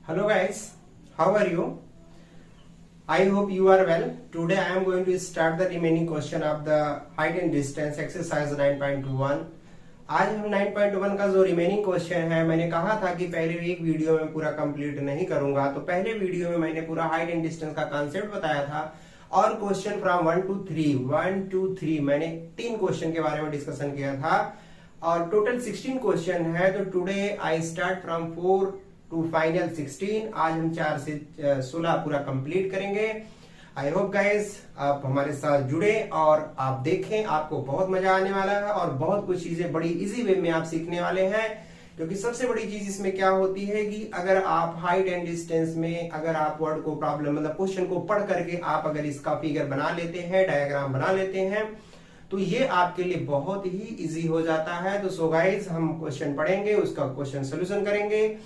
Hello guys, how are you? I hope you are well. Today I am going to start the remaining question of the height and distance exercise 9.1. आज हम 9.1 का जो remaining question है, मैंने कहा था कि पहले एक वीडियो में पूरा कंप्लीट नहीं करूंगा, तो पहले वीडियो में मैंने पूरा हाइट एंड डिस्टेंस का कॉन्सेप्ट बताया था और क्वेश्चन फ्रॉम 1 to 3 मैंने 3 क्वेश्चन के बारे में डिस्कशन किया था और टोटल 16 क्वेश्चन है। तो today I start from 4 to final 16। आज हम 4 से 16 पूरा कंप्लीट करेंगे। आई होप गाइस आप हमारे साथ जुड़े और आप देखें, आपको बहुत मजा आने वाला है और बहुत कुछ चीजें बड़ी इजी वे में आप सीखने वाले हैं। क्योंकि सबसे बड़ी चीज इसमें क्या होती है कि अगर आप हाइट एंड डिस्टेंस में अगर आप वर्ड को प्रॉब्लम मतलब क्वेश्चन को पढ़ करके आप अगर इसका फिगर बना लेते हैं, डायग्राम बना लेते हैं, तो ये आपके लिए बहुत ही इजी हो जाता है। तो सो गाइस हम क्वेश्चन पढ़ेंगे, उसका क्वेश्चन सोल्यूशन करेंगे।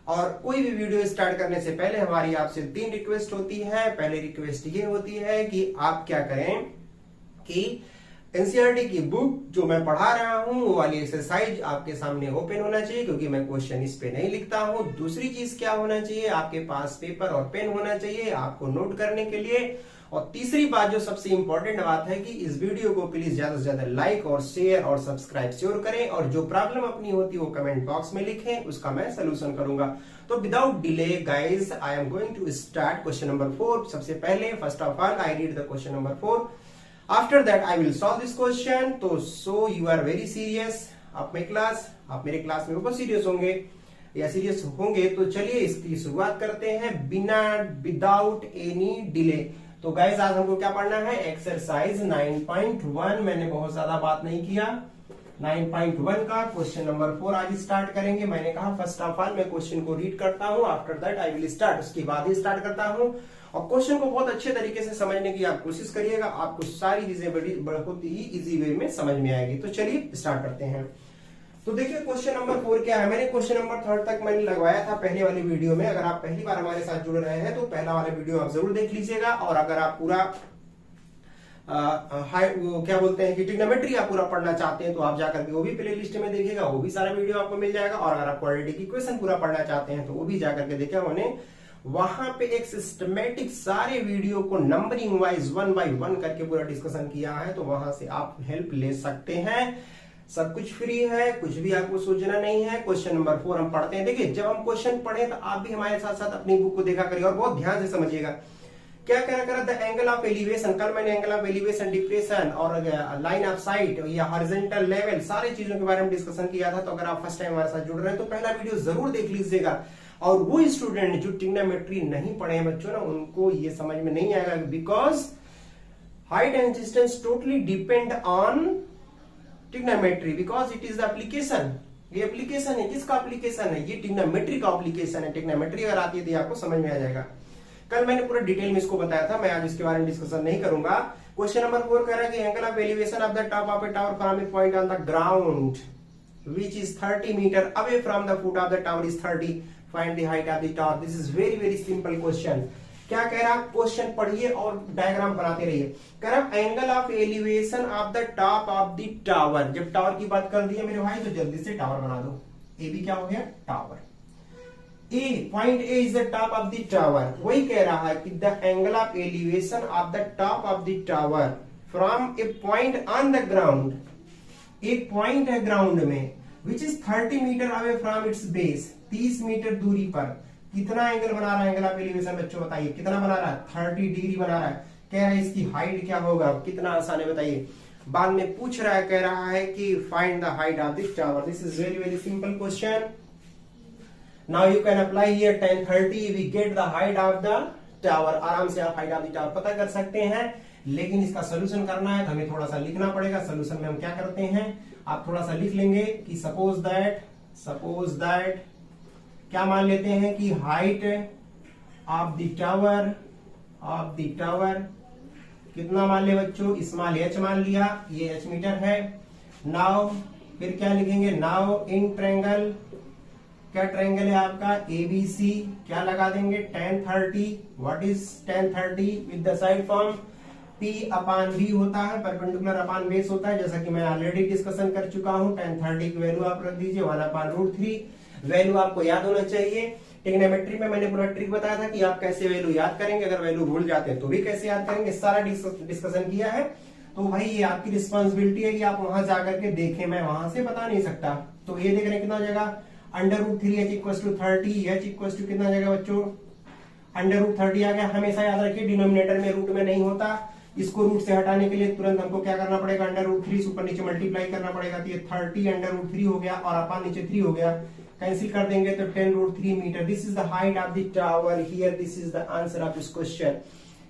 और कोई भी वीडियो स्टार्ट करने से पहले हमारी आपसे 3 रिक्वेस्ट होती है। पहले रिक्वेस्ट ये होती है कि आप क्या करें कि एनसीईआरटी की बुक जो मैं पढ़ा रहा हूं वो वाली एक्सरसाइज आपके सामने ओपन होना चाहिए, क्योंकि मैं क्वेश्चन इस पे नहीं लिखता हूं। दूसरी चीज क्या होना चाहिए, आपके पास पेपर और पेन होना चाहिए आपको नोट करने के लिए। और तीसरी बात जो सबसे इंपॉर्टेंट बात है कि इस वीडियो को प्लीज ज्यादा से ज्यादा लाइक और शेयर और सब्सक्राइब जरूर करें और जो प्रॉब्लम अपनी होती है वो कमेंट बॉक्स में लिखें, उसका मैं सोल्यूशन करूंगा। तो without delay guys I am going to start question number 4। सबसे पहले first of all I read the question number 4, after that I will solve this question. तो so you are very serious आप मेरे class में ऊपर serious होंगे या serious होंगे। तो चलिए इसकी शुरुआत करते हैं विदाउट एनी डिले। तो गाइज आज हमको क्या पढ़ना है, एक्सरसाइज 9.1। मैंने बहुत ज्यादा बात नहीं किया। 9.1 का क्वेश्चन नंबर 4 आज स्टार्ट करेंगे। मैंने कहा फर्स्ट ऑफ ऑल मैं क्वेश्चन को रीड करता हूं, after that I will start, उसके बाद ही स्टार्ट करता हूं। और क्वेश्चन को बहुत अच्छे तरीके से समझने की आप कोशिश करिएगा, आपको सारी चीजें बहुत ही इजी वे में समझ में आएगी। तो चलिए स्टार्ट करते हैं। तो देखिए क्वेश्चन नंबर 4 क्या है। मैंने क्वेश्चन नंबर 3 तक मैंने लगवाया था पहले वाली वीडियो में। अगर आप पहली बार हमारे साथ जुड़ रहे हैं तो पहला वाला वीडियो आप जरूर देख लीजिएगा। और अगर आप पूरा वो क्या बोलते हैं कि ट्रिग्नोमेट्री आप पूरा पढ़ना चाहते हैं तो आप जाकर के वो भी प्ले लिस्ट में देखिएगा, वो भी सारा वीडियो आपको मिल जाएगा। और अगर आप क्वाड्रेटिक इक्वेशन पूरा पढ़ना चाहते हैं तो वो भी जाकर के देखिए, हमने वहां पे एक सिस्टमेटिक सारे वीडियो को नंबरिंग वाइज 1 by 1 करके पूरा डिस्कशन किया है। तो वहां से आप हेल्प ले सकते हैं, सब कुछ फ्री है, कुछ भी आपको सोचना नहीं है। क्वेश्चन नंबर 4 हम पढ़ते हैं। देखिए जब हम क्वेश्चन पढ़े तो आप भी हमारे साथ साथ अपनी बुक को देखा करिए और बहुत ध्यान से समझिएगा। क्या कहना करा द एंगल ऑफ एलिवेशन, कल मैंने एंगल ऑफ एलिवेशन, डिप्रेशन और लाइन ऑफ साइट या हॉरिजॉन्टल लेवल सारी चीजों के बारे में डिस्कसन किया था। तो अगर आप फर्स्ट टाइम हमारे साथ जुड़ रहे हैं तो पहला वीडियो जरूर देख लीजिएगा। और वो स्टूडेंट जो ट्रिग्नोमेट्री नहीं पढ़े हैं बच्चों ना, उनको ये समझ में नहीं आएगा, because height and distance totally depend on trigonometry, because it is the application. ये एप्लीकेशन है, किसका एप्लीकेशन है, ये ट्रिग्नोमेट्री का एप्लीकेशन है। ट्रिग्नोमेट्री अगर आती है तो आपको समझ में आ जाएगा। कल मैंने पूरा डिटेल में इसको बताया था, मैं आज इसके बारे में डिस्कशन नहीं करूंगा। क्वेश्चन नंबर 4 कह रहा है कि angle of elevation of the top of A tower from a point on the ground which is 30 meter away from the foot of the tower is 30, find the height of the tower। this is very simple question। क्या कह रहा है, question पढ़िए और diagram बनाते रहिए। कह रहा angle of elevation of the top of the tower. जब टावर की बात कर दी है मेरे भाई तो जल्दी से टावर बना दो। ए भी क्या हो गया, tower. A point A is the top of the tower. वही कह रहा है कि the angle of elevation of the top of the tower from a point on the ground, एक पॉइंट है ग्राउंड में, which is 30 metre away from its base, 30 metre दूरी पर कितना एंगल बना रहा है एंगल ऑफ एलिवेशन। बच्चों बताइए कितना बना रहा है, 30 डिग्री बना रहा है। कह रहा है इसकी हाइट क्या होगा, कितना आसान है बताइए। बाद में पूछ रहा है, कह रहा है कि find the height of this tower. This is very simple question. Now you can apply here 1030 we get the height of the tower. आराम से आप हाइट ऑफ द टावर पता कर सकते हैं, लेकिन इसका सोल्यूशन करना है तो हमें थोड़ा सा लिखना पड़ेगा। सोल्यूशन में हम क्या करते हैं, आप थोड़ा सा लिख लेंगे कि सपोज दैट क्या मान लेते हैं कि हाइट ऑफ द टावर कितना मान ले बच्चों, स्मॉल h मान लिया, ये h मीटर है। नाउ फिर क्या लिखेंगे, नाउ इन ट्रायंगल, क्या ट्रायंगल है आपका ABC, क्या लगा देंगे tan 30। What is tan 30 with the side form P upon B होता है, परपेंडिकुलर अपान बेस होता है, जैसा कि मैं ऑलरेडी डिस्कशन कर चुका हूं। tan 30 की वैल्यू आप रख दीजिए 1/√3। वैल्यू आपको याद होना चाहिए। ट्रिग्नोमेट्री में मैंने पूरा ट्रिक बताया था कि आप कैसे वैल्यू याद करेंगे, अगर वैल्यू भूल जाते हैं तो भी कैसे याद करेंगे, सारा डिस्कशन किया है। तो भाई ये आपकी रिस्पॉन्सिबिलिटी है कि आप वहां जाकर के देखें, मैं वहां से बता नहीं सकता। तो ये देख रहे हैं कितना हो जाएगा, √3h = 30, h = कितना हो जाएगा बच्चों, √30 आ गया। हमेशा याद रखिए डिनोमिनेटर में रूट में नहीं होता, इसको रूट से हटाने के लिए तुरंत हमको क्या करना पड़ेगा, √3 ऊपर नीचे मल्टीप्लाई करना पड़ेगा। तो ये 30 √3 हो गया और अपान नीचे 3 हो गया, कैंसिल कर देंगे तो 10√3 मीटर। This is the height of the tower here, this is the answer of this question.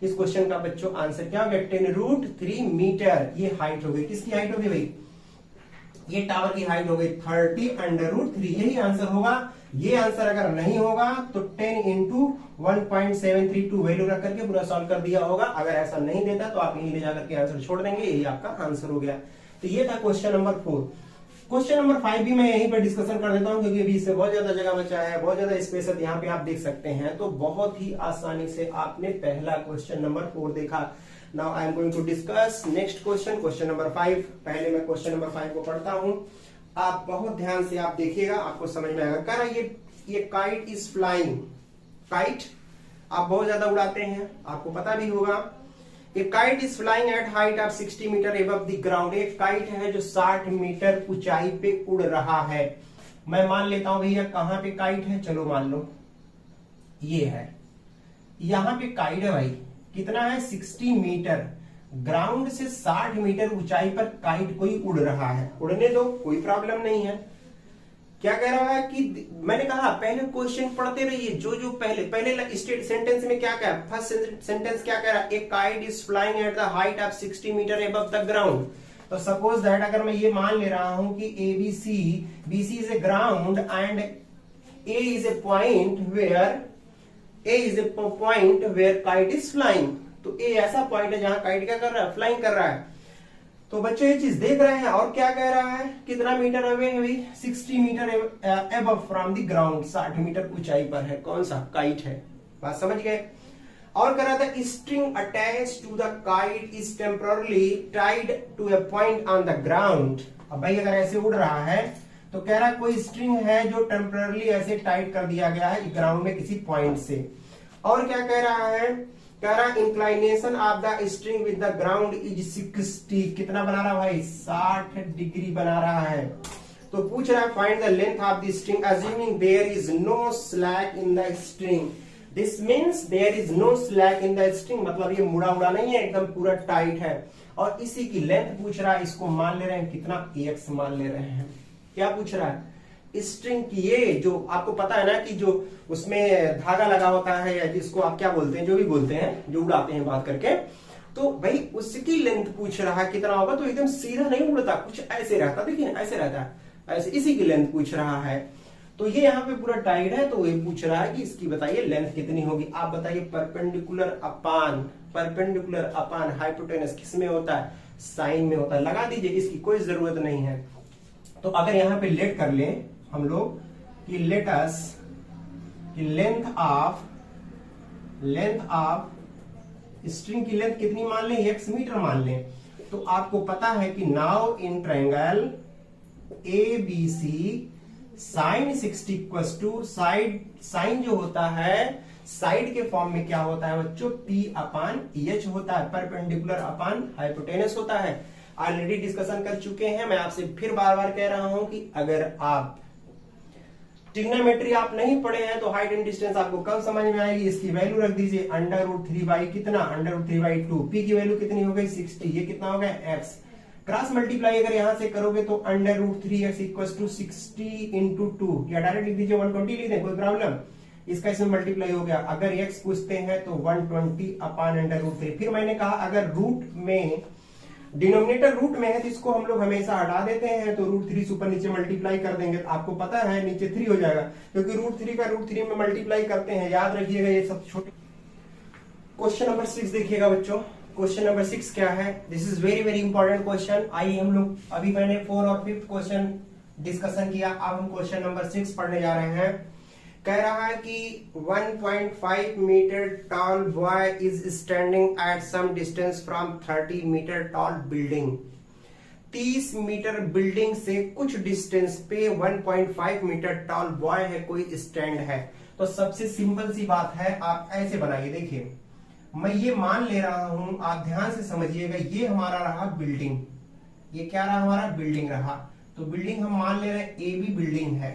इस क्वेश्चन का बच्चों आंसर क्या हो गया, 10√3 मीटर। ये हाइट हो गई, किसकी हाइट हो गई भाई, ये टावर की हाइट हो गई 30 √3, यही आंसर होगा। ये आंसर अगर नहीं होगा तो 10 × 1.732 वैल्यू रख करके पूरा सॉल्व कर दिया होगा। अगर ऐसा नहीं देता तो आप यहीं ले जाकर के आंसर छोड़ देंगे, यही आपका आंसर हो गया। तो ये था क्वेश्चन नंबर 4। क्वेश्चन नंबर 5 भी मैं यहीं पर डिस्कशन कर देता हूं, क्योंकि अभी इससे बहुत ज्यादा जगह बचा है, बहुत ज्यादा स्पेस है, यहाँ पे आप देख सकते हैं। तो बहुत ही आसानी से आपने पहला क्वेश्चन नंबर 4 देखा। Now I am going to discuss next question, question number 5। पहले मैं क्वेश्चन नंबर 5 को पढ़ता हूं, आप बहुत ध्यान से आप देखिएगा, आपको समझ में आएगा। कह रहा है ये काइट इज फ्लाइंग, काइट आप बहुत ज्यादा उड़ाते हैं, आपको पता भी होगा। A kite is flying at height of 60 metre above the ground. एक काइट है जो 60 मीटर ऊंचाई पे उड़ रहा है। मैं मान लेता हूं भैया कहां पे काइट है, चलो मान लो ये है, यहां पे काइट है भाई, कितना है 60 मीटर, ग्राउंड से 60 मीटर ऊंचाई पर काइट कोई उड़ रहा है। उड़ने दो, कोई प्रॉब्लम नहीं है। क्या कह रहा है कि मैंने कहा पहले क्वेश्चन पढ़ते रहिए, जो पहले स्टेट सेंटेंस में क्या कहा, फर्स्ट सेंटेंस क्या कह रहा है, a kite is flying at the height of 60 metre above the ground. तो सपोज दैट अगर मैं ये मान ले रहा हूं कि BC is a ground and A is a point where kite is flying. तो ए ऐसा पॉइंट है जहां काइट क्या कर रहा है, फ्लाइंग कर रहा है। तो बच्चे ये चीज देख रहे हैं, और क्या कह रहा है, कितना मीटर अवे है भाई, 60 metre above from the ground, 60 metre ऊंचाई पर है, कौन सा, काइट है। बात समझ गए। और कह रहा था string attach to the kite is temporarily tied to a point on the ground. अब भाई अगर ऐसे उड़ रहा है तो कह रहा कोई स्ट्रिंग है जो टेम्परली ऐसे टाइट कर दिया गया है ग्राउंड में किसी पॉइंट से। और क्या कह रहा है, कह रहा inclination of the string with the ground is 60, कितना बना रहा भाई, 60 डिग्री बना रहा है। तो पूछ रहा है find the length of the string assuming there is no slack in the string. This means there is no slack in the string, मतलब ये मुड़ा उड़ा नहीं है, एकदम पूरा टाइट है। और इसी की लेंथ पूछ रहा है, इसको मान ले रहे हैं कितना, x मान ले रहे हैं। क्या पूछ रहा है, स्ट्रिंग की ये जो आपको पता है ना कि जो उसमें धागा लगा होता है, या जिसको आप क्या बोलते हैं, जो भी बोलते हैं, जो उड़ाते हैं बात करके, तो भाई उसकी लेंथ पूछ रहा है कितना होगा। तो एकदम सीधा नहीं उड़ता, कुछ ऐसे रहता, देखिए ऐसे रहता है, ऐसे, इसी की लेंथ पूछ रहा है। तो ये यहाँ पे पूरा टाइट है, तो ये पूछ रहा है कि इसकी बताइए लेंथ कितनी होगी। आप बताइए परपेंडिकुलर अपान हाइपोटेनस किस में होता है, साइन में होता है, लगा दीजिए, इसकी कोई जरूरत नहीं है। तो अगर यहाँ पे लेट कर लें हम लोग कि लेटस कि लेंथ ऑफ स्ट्रिंग की लेंथ कितनी मान लें, x मीटर मान लें, तो आपको पता है कि now in triangle ABC sine 60 equals to sine जो होता है साइड के फॉर्म में क्या होता है बच्चों, P/H होता है, परपेंडिकुलर अपान हाइपोटेनस होता है। ऑलरेडी डिस्कशन कर चुके हैं, मैं आपसे फिर बार बार कह रहा हूं कि अगर आप ट्रिग्नोमेट्री आप नहीं पढ़े हैं तो हाइट एंड डिस्टेंस आपको कब समझ में आएगी। इसकी वैल्यू रख दीजिए √3 कितना, √3/2। P की वैल्यू कितनी हो गई, 60, ये कितना हो गया x। क्रॉस मल्टीप्लाई अगर यहां से करोगे तो √3x = 60 × 2, या डायरेक्ट लिख दीजिए 120 लिख दें, कोई प्रॉब्लम, इसका इसमें मल्टीप्लाई हो गया। अगर x पूछते हैं तो 120/√3। फिर मैंने कहा अगर रूट में डिनोमिनेटर रूट में है तो इसको हम लोग हमेशा हटा देते हैं, तो √3 से ऊपर नीचे मल्टीप्लाई कर देंगे, तो आपको पता है नीचे 3 हो जाएगा, क्योंकि √3 का √3 में मल्टीप्लाई करते हैं, याद रखिएगा ये सब छोटे। क्वेश्चन नंबर 6 देखिएगा बच्चों, क्वेश्चन नंबर 6 क्या है, this is very very important question. आइए हम लोग, अभी मैंने 4 और 5th क्वेश्चन डिस्कशन किया, अब हम क्वेश्चन नंबर 6 पढ़ने जा रहे हैं। कह रहा है कि 1.5 metre tall boy is standing at some distance from 30 metre tall building. 30 metre building से कुछ डिस्टेंस पे 1.5 मीटर टॉल बॉय है, कोई स्टैंड है। तो सबसे सिंपल सी बात है, आप ऐसे बनाइए। देखिए मैं ये मान ले रहा हूं, आप ध्यान से समझिएगा, ये हमारा रहा बिल्डिंग, ये क्या रहा हमारा बिल्डिंग रहा। तो बिल्डिंग हम मान ले रहे हैं ए बी बिल्डिंग है।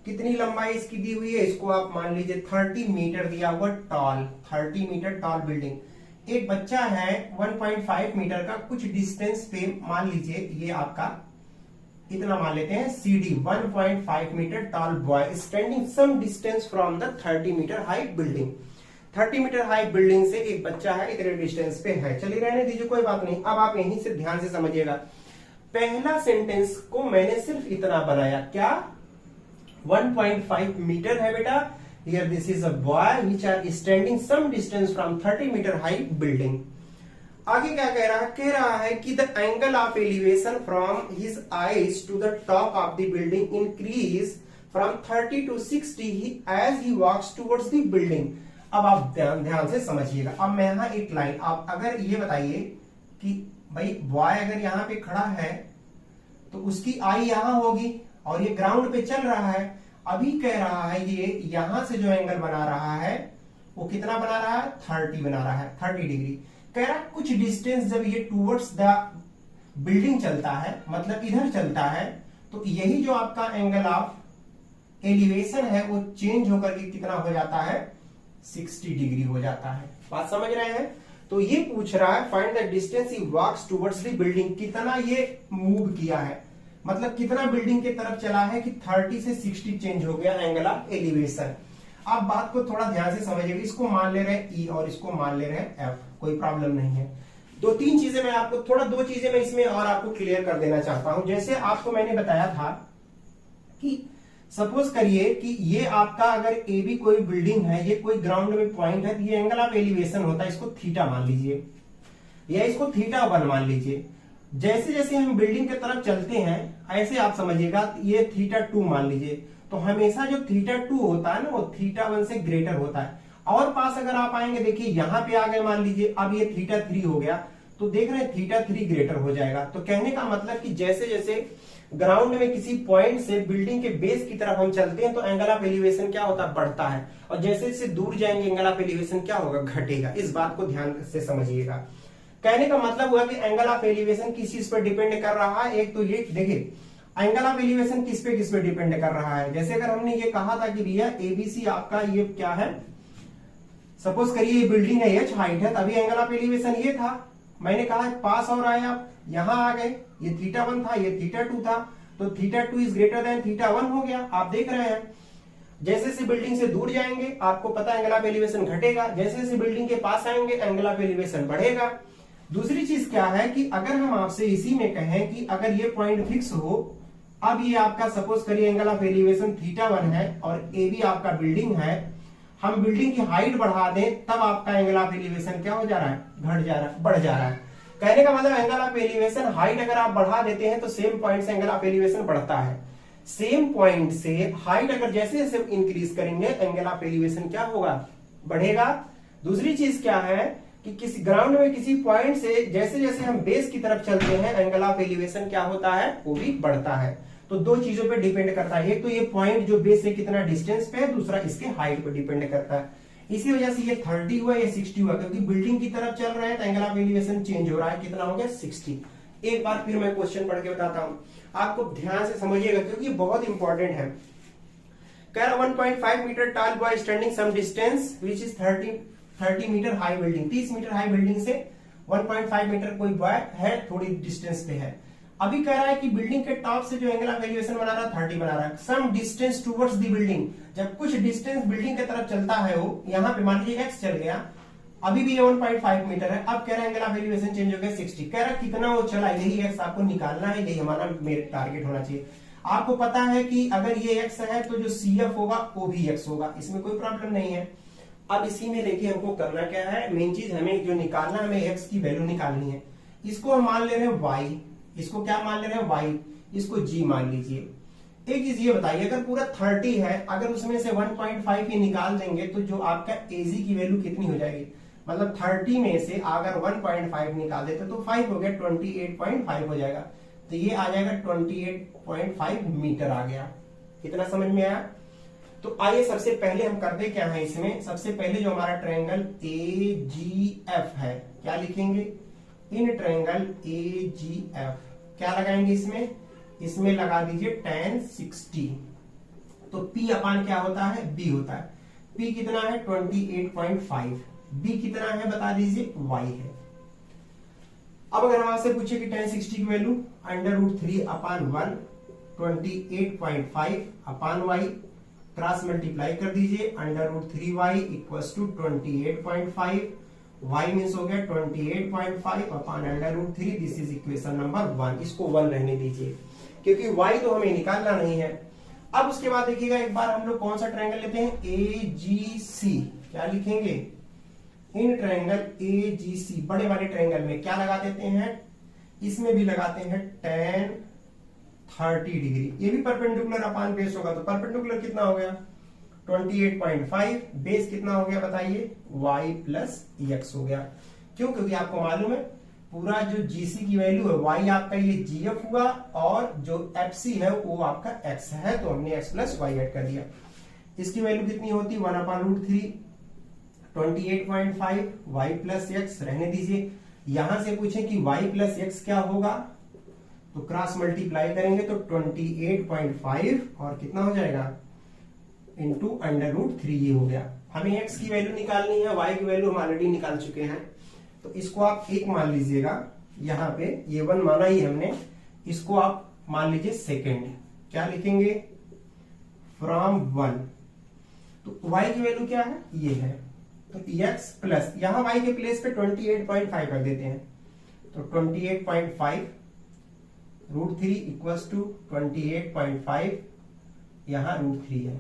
कितनी लंबाई इसकी दी हुई है, इसको आप मान लीजिए 30 मीटर दिया हुआ टॉल, 30 मीटर टॉल बिल्डिंग। एक बच्चा है 1.5 मीटर का, कुछ डिस्टेंस पे मान लीजिए ये आपका इतना मान लेते हैं CD 1.5 metre tall boy standing some distance from the 30 metre height building. 30 metre height building से एक बच्चा है, इतने डिस्टेंस पे है। चलिए रहने दीजिए, कोई बात नहीं। अब आप यहीं से ध्यान से समझिएगा, पहला सेंटेंस को मैंने सिर्फ इतना बनाया, क्या 1.5 मीटर है बेटा। Here this is a boy which are standing some distance from 30 meter high building. आगे क्या कह रहा है कि the angle of elevation from his eyes to the top of the building increase from 30 to 60 as he walks towards the building. अब आप ध्यान से समझिएगा। अब मैं यहाँ एक लाइन, आप अगर ये बताइए कि भाई बॉय अगर यहाँ पे खड़ा है तो उसकी आई यहाँ होगी और ये ग्राउंड पे चल रहा है। अभी कह रहा है ये यहां से जो एंगल बना रहा है वो कितना बना रहा है, 30 बना रहा है, 30 डिग्री। कह रहा है कुछ डिस्टेंस जब ये टूवर्ड्स द बिल्डिंग चलता है, मतलब इधर चलता है, तो यही जो आपका एंगल ऑफ एलिवेशन है वो चेंज होकर के कितना हो जाता है, 60 डिग्री हो जाता है। बात समझ रहे हैं। तो ये पूछ रहा है find the distance he walks towards the building, कितना ये मूव किया है, मतलब कितना बिल्डिंग की तरफ चला है कि 30 से 60 चेंज हो गया एंगल ऑफ एलिवेशन। आप बात को थोड़ा ध्यान से समझिएगा, इसको मान ले रहे हैं E और इसको मान ले रहे हैं F, कोई प्रॉब्लम नहीं है। दो चीजें मैं इसमें और आपको क्लियर कर देना चाहता हूं। जैसे आपको मैंने बताया था कि सपोज करिए कि ये आपका अगर ए बी कोई बिल्डिंग है, ये कोई ग्राउंड में पॉइंट है, तो ये एंगल ऑफ एलिवेशन होता है, इसको थीटा मान लीजिए या इसको θ1 मान लीजिए। जैसे जैसे हम बिल्डिंग की तरफ चलते हैं ऐसे आप समझिएगा, ये θ2 मान लीजिए। तो हमेशा जो θ2 होता है ना वो θ1 से ग्रेटर होता है। और पास अगर आप आएंगे, देखिए यहां पे आ गए मान लीजिए, अब ये θ3 हो गया, तो देख रहे हैं θ3 ग्रेटर हो जाएगा। तो कहने का मतलब कि जैसे जैसे ग्राउंड में किसी पॉइंट से बिल्डिंग के बेस की तरफ हम चलते हैं तो एंगल ऑफ एलिवेशन क्या होता है, बढ़ता है। और जैसे जैसे दूर जाएंगे एंगल ऑफ एलिवेशन क्या होगा, घटेगा। इस बात को ध्यान से समझिएगा। कहने का मतलब हुआ कि एंगल ऑफ एलिवेशन किस चीज पर डिपेंड कर रहा है। एक तो ये देखिए एंगल ऑफ एलिवेशन किस पे डिपेंड कर रहा है। जैसे अगर हमने ये कहा था कि भैया एबीसी आपका ये क्या है, सपोज करिए ये बिल्डिंग है, एच हाइट है, तभी एंगल ऑफ एलिवेशन ये था। मैंने कहा पास और आए, आप यहां आ गए, ये θ1 था, ये θ2 था, तो θ2 इज ग्रेटर देन θ1 हो गया। आप देख रहे हैं जैसे जैसे बिल्डिंग से दूर जाएंगे आपको पता एंगल ऑफ एलिवेशन घटेगा, जैसे जैसे बिल्डिंग के पास आएंगे एंगल ऑफ एलिवेशन बढ़ेगा। दूसरी चीज क्या है कि अगर हम आपसे इसी में कहें कि अगर ये पॉइंट फिक्स हो, अब ये आपका सपोज करिए एंगल ऑफ एलिवेशन θ1 है और ए बी आपका बिल्डिंग है, हम बिल्डिंग की हाइट बढ़ा दें तब आपका एंगल ऑफ एलिवेशन क्या हो जा रहा है, घट जा रहा है, बढ़ जा रहा है। कहने का मतलब एंगल ऑफ एलिवेशन हाइट अगर आप बढ़ा देते हैं तो सेम पॉइंट से एंगल ऑफ एलिवेशन बढ़ता है। सेम पॉइंट से हाइट अगर जैसे जैसे इंक्रीज करेंगे एंगल ऑफ एलिवेशन क्या होगा, बढ़ेगा। दूसरी चीज क्या है कि किसी ग्राउंड में किसी पॉइंट से जैसे जैसे हम बेस की तरफ चलते हैं एंगल ऑफ एलिवेशन क्या होता है, वो भी बढ़ता है। तो दो चीजों पे डिपेंड करता है, एक तो ये पॉइंट जो बेस से कितना डिस्टेंस पे है, दूसरा इसके हाइट पे डिपेंड करता है। इसी वजह से ये 30 हुआ, ये 60 हुआ, क्योंकि बिल्डिंग की तरफ चल रहे हैं तो एंगल ऑफ एलिवेशन चेंज हो रहा है। कितना हो गया, 60। एक बार फिर मैं क्वेश्चन पढ़ के बताता हूं, आपको ध्यान से समझिएगा क्योंकि ये बहुत इंपॉर्टेंट है। कह रहा 1.5 metre tall boy standing some distance which is 30 metre high building, 30 metre high building से 1.5 मीटर कोई बॉय है, थोड़ी डिस्टेंस पे है। अभी कह रहा है कि बिल्डिंग के टॉप से जो एंगल ऑफ एलिवेशन बना रहा है 30 बना रहा है। Some distance towards the building, जब कुछ डिस्टेंस बिल्डिंग की तरफ चलता है वो, यहाँ पे मान लीजिए x चल गया, अभी भी ये 1.5 मीटर है। अब कह रहा है एंगल ऑफ एलिवेशन चेंज हो गया 60। कह रहा है कितना वो चला, यही x आपको निकालना है, यही हमारा मेरे टारगेट होना चाहिए। आपको पता है कि अगर ये x है तो जो CF होगा वो भी x होगा, इसमें कोई प्रॉब्लम नहीं है। अब इसी में देखिए हमको करना क्या है, मेन चीज हमें जो निकालना है, हमें x की वैल्यू निकालनी है। इसको हम मान ले रहे हैं y, इसको क्या मान ले रहे हैं y, इसको g मान लीजिए। एक चीज ये बताइए, अगर पूरा 30 है, अगर उसमें से 1.5 ये निकाल देंगे तो जो आपका AG की वैल्यू कितनी हो जाएगी, मतलब 30 में से अगर 1.5 निकाल देते तो 5 हो गया, 28.5 हो जाएगा। तो ये आ जाएगा 28.5 मीटर आ गया। कितना समझ में आया? तो आइए सबसे पहले हम करते क्या है इसमें, सबसे पहले जो हमारा ट्रायंगल AGF है, क्या लिखेंगे? इन ट्रायंगल AGF क्या लगाएंगे इसमें? इसमें लगा दीजिए tan 60। तो P अपान क्या होता है? B होता है। P कितना है? 28.5। B कितना है बता दीजिए? Y है। अब अगर हम आपसे पूछे कि tan 60 की वैल्यू √3 अपान 1 28.5 अपान y, क्रॉस मल्टीप्लाई कर दीजिए, √3y equals to 28.5, y means हो गया 28.5 अपान √3। This is equation number 1। इसको 1 रहने दीजिए क्योंकि y तो हमें निकालना नहीं है। अब उसके बाद देखिएगा एक बार हम लोग कौन सा ट्रायंगल लेते हैं? AGC। क्या लिखेंगे? इन ट्रायंगल AGC बड़े वाले ट्रायंगल में क्या लगा देते हैं? इसमें भी लगाते हैं tan 30 डिग्री। ये भी परपेंडिकुलर अपान बेस होगा, तो परपेंडिकुलर कितना हो गया? 28.5। बेस कितना हो गया बताइए? y प्लस x हो गया। क्यों? क्योंकि आपको मालूम है पूरा जो GC की वैल्यू है y आपका ये GF हुआ और जो FC है वो आपका x है, तो हमने x प्लस y ऐड कर दिया। इसकी वैल्यू कितनी होती? 1/√3 28.5 y प्लस x रहने दीजिए। यहां से पूछे कि y प्लस x क्या होगा, तो क्रॉस मल्टीप्लाई करेंगे तो 28.5 और कितना हो जाएगा? इंटू √3 ये हो गया। हमें x की वैल्यू निकालनी है, y की वैल्यू हम ऑलरेडी निकाल चुके हैं, तो इसको आप 1 मान लीजिएगा। यहाँ पे ये 1 माना ही हमने, इसको आप मान लीजिए सेकेंड। क्या लिखेंगे? फ्रॉम 1। तो y की वैल्यू क्या है? ये है, तो x प्लस यहां y के प्लेस पे 28.5 कर देते हैं, तो 28.5 √3 इक्वल्स टू 28.5, यहां √3 है।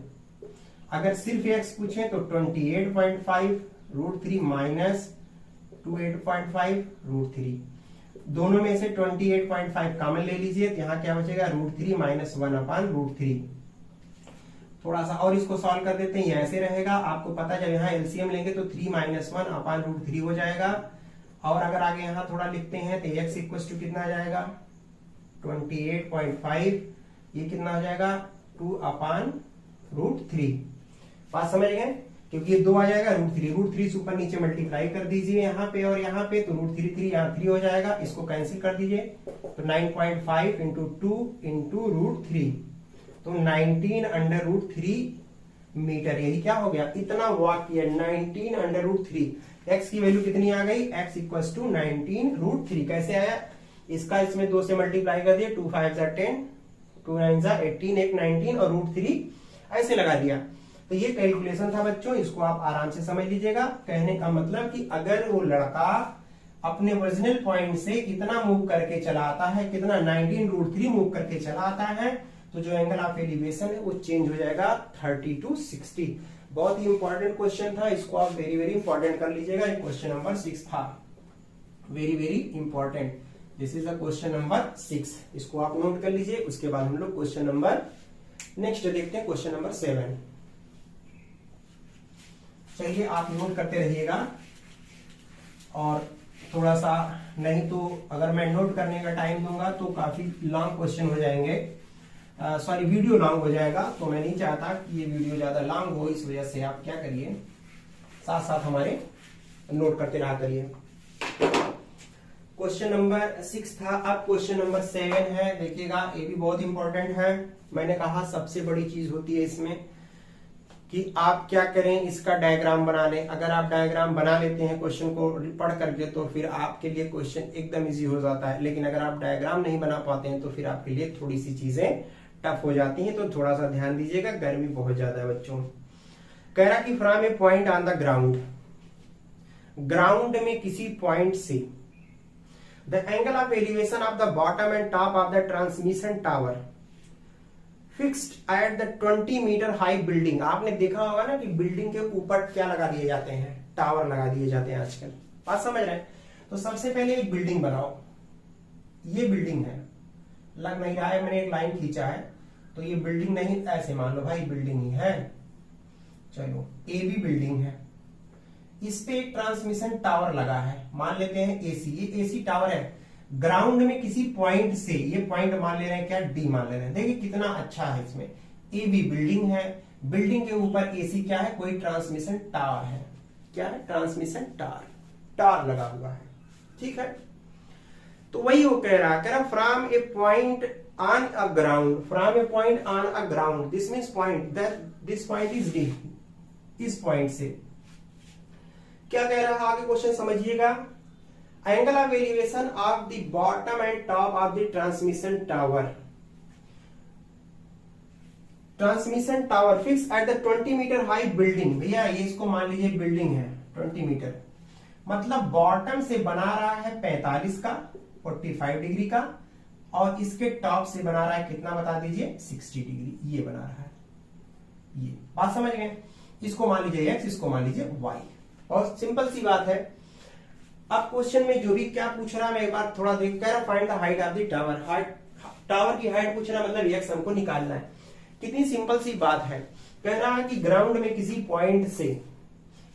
अगर सिर्फ x पूछे तो 28.5 √3 माइनस 28.5 √3, दोनों में से 28.5 कॉमन ले लीजिए, तो यहां क्या बचेगा? √3 माइनस 1/√3। थोड़ा सा और इसको सॉल्व कर देते हैं, ये ऐसे रहेगा। आपको पता है जब यहाँ एलसीएम लेंगे तो 3 माइनस 1/√3 हो जाएगा। और अगर आगे यहाँ थोड़ा लिखते हैं तो x इक्वल्स टू कितना आ जाएगा? 28.5, ये कितना हो जाएगा? 2/√3। बात समझ गए? क्योंकि ये 2 आ जाएगा, √3 से ऊपर नीचे मल्टीप्लाई कर दीजिए यहाँ पे और यहाँ पे, तो √3 यहाँ 3 हो जाएगा, इसको कैंसिल कर दीजिए, तो 9.5 इंटू 2 इंटू √3, तो 19/√3 मीटर। यही क्या हो गया? इतना वॉक किया, 19/√3। x की वैल्यू कितनी आ गई? x equals to 19√3। कैसे आया? इसका इसमें 2 से मल्टीप्लाई कर दिया, 2 5 10, 2 9 18, एक 19 और √3 ऐसे लगा दिया। तो ये कैलकुलेशन था बच्चों, इसको आप आराम से समझ लीजिएगा। कहने का मतलब कि अगर वो लड़का अपने ओरिजिनल पॉइंट से इतना मूव करके चला आता है, कितना? 19√3 मूव करके चला आता है, तो जो एंगल ऑफ एलिवेशन है वो चेंज हो जाएगा 30 to 60। बहुत ही इंपॉर्टेंट क्वेश्चन था, इसको आप वेरी वेरी इंपॉर्टेंट कर लीजिएगा। क्वेश्चन नंबर 6 था, very very important. This is a question number 6, इसको आप नोट कर लीजिए। उसके बाद हम लोग क्वेश्चन नंबर नेक्स्ट देखते हैं, क्वेश्चन नंबर 7। चलिए आप नोट करते रहिएगा, और थोड़ा सा नहीं तो अगर मैं नोट करने का टाइम दूंगा तो काफी लॉन्ग क्वेश्चन हो जाएंगे, सॉरी वीडियो लॉन्ग हो जाएगा, तो मैं नहीं चाहता कि ये वीडियो ज्यादा लॉन्ग हो। इस वजह से आप क्या करिए, साथ साथ हमारे नोट करते रहा करिए। क्वेश्चन नंबर 6 था, अब क्वेश्चन नंबर 7 है। देखिएगा ये भी बहुत इंपॉर्टेंट है। मैंने कहा सबसे बड़ी चीज होती है इसमें कि आप क्या करें, इसका डायग्राम बना लें। अगर आप डायग्राम बना लेते हैं क्वेश्चन को पढ़ करके तो फिर आपके लिए क्वेश्चन एकदम इजी हो जाता है, लेकिन अगर आप डायग्राम नहीं बना पाते हैं तो फिर आपके लिए थोड़ी सी चीजें टफ हो जाती हैं। तो थोड़ा सा ध्यान दीजिएगा, गर्मी बहुत ज्यादा है बच्चों। कह रहा कि from a point on the ground, ground में किसी पॉइंट से the angle of elevation of the bottom and top of the transmission tower fixed at the 20 metre high building. आपने देखा होगा ना कि बिल्डिंग के ऊपर क्या लगा दिए जाते हैं? टावर लगा दिए जाते हैं आजकल। बात समझ रहे हैं? तो सबसे पहले एक बिल्डिंग बनाओ। ये बिल्डिंग है, लग नहीं रहा है, मैंने एक लाइन खींचा है तो ये बिल्डिंग नहीं, ऐसे मान लो भाई बिल्डिंग ही है। चलो ए भी बिल्डिंग है, इस पे एक ट्रांसमिशन टावर लगा है, मान लेते हैं एसी। ये एसी टावर है, ग्राउंड में किसी पॉइंट से, ये पॉइंट मान ले रहे हैं क्या, डी मान ले रहे हैं। देखिए कितना अच्छा है, इसमें ए बी बिल्डिंग है, बिल्डिंग के ऊपर एसी क्या है, कोई ट्रांसमिशन टावर है। क्या है, ट्रांसमिशन टावर लगा हुआ है, ठीक है। तो वही वो कह रहा from a point on a ground, from a point on a ground, this means point, that this point is D. इस पॉइंट से क्या कह रहा है आगे क्वेश्चन समझिएगा। Angle of elevation of the bottom and top of the transmission tower, transmission tower fix at the 20 metre high building. भैया ये इसको मान लीजिए बिल्डिंग है 20 मीटर, मतलब बॉटम से बना रहा है 45 का, 45 डिग्री का, और इसके टॉप से बना रहा है कितना बता दीजिए, 60 डिग्री, ये बना रहा है। ये बात समझ गए। इसको मान लीजिए x, इसको मान लीजिए y। और सिंपल सी बात है। अब क्वेश्चन में जो भी क्या पूछ रहा है, मैं एक बार थोड़ा देख, कह रहा find the height of the tower, tower की हाइट पूछ रहा है, मतलब x हमको निकालना है। कितनी सिंपल सी बात है। कह रहा है कि ग्राउंड में किसी पॉइंट से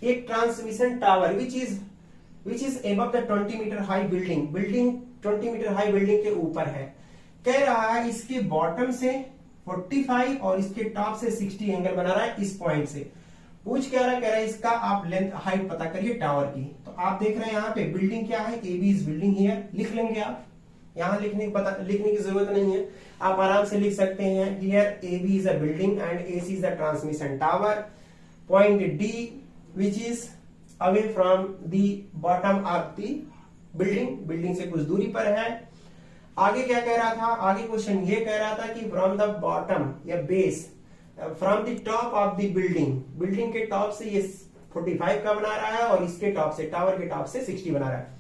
एक transmission tower which is above the 20 metre high building, 20 metre high building के ऊपर है। कह रहा है इसके बॉटम से 45 और इसके टॉप से 60 एंगल बना रहा है इस पॉइंट से। पूछ कह रहा है इसका आप लेंथ हाइट पता करिए टावर की। तो आप देख रहे हैं यहाँ पे बिल्डिंग क्या है, A B is building here, लिख लेंगे आप, यहाँ लिखने की जरूरत नहीं है, आप आराम से लिख सकते हैं। Here A B is a building and A C is a transmission tower, point D which is away from the bottom of the building, building से कुछ दूरी पर है। आगे क्या कह रहा था, आगे क्वेश्चन ये कह रहा था कि फ्रॉम द बॉटम या base, from the top of the building, building के टॉप से ये 45 का बना रहा है और इसके टॉप से, टावर के टॉप से 60 बना रहा है।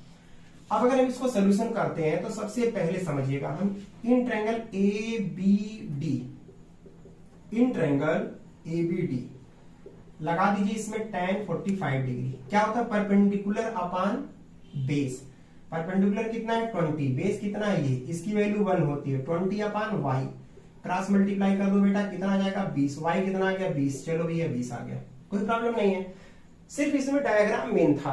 अब अगर हम इसको सोल्यूशन करते हैं तो सबसे पहले समझिएगा, हम in triangle A B D, in triangle A B D लगा दीजिए, इसमें tan 45 डिग्री क्या होता है, परपेंडिकुलर अपॉन बेस। परपेंडिकुलर कितना है 20, बेस कितना है ये, इसकी वैल्यू 1 होती है, 20 अपॉन y, क्रॉस मल्टीप्लाई कर दो बेटा, कितना आ जाएगा 20, y कितना आ गया 20, चलो भैया 20 आ गया, कोई प्रॉब्लम नहीं है। सिर्फ इसमें डायग्राम मेन था।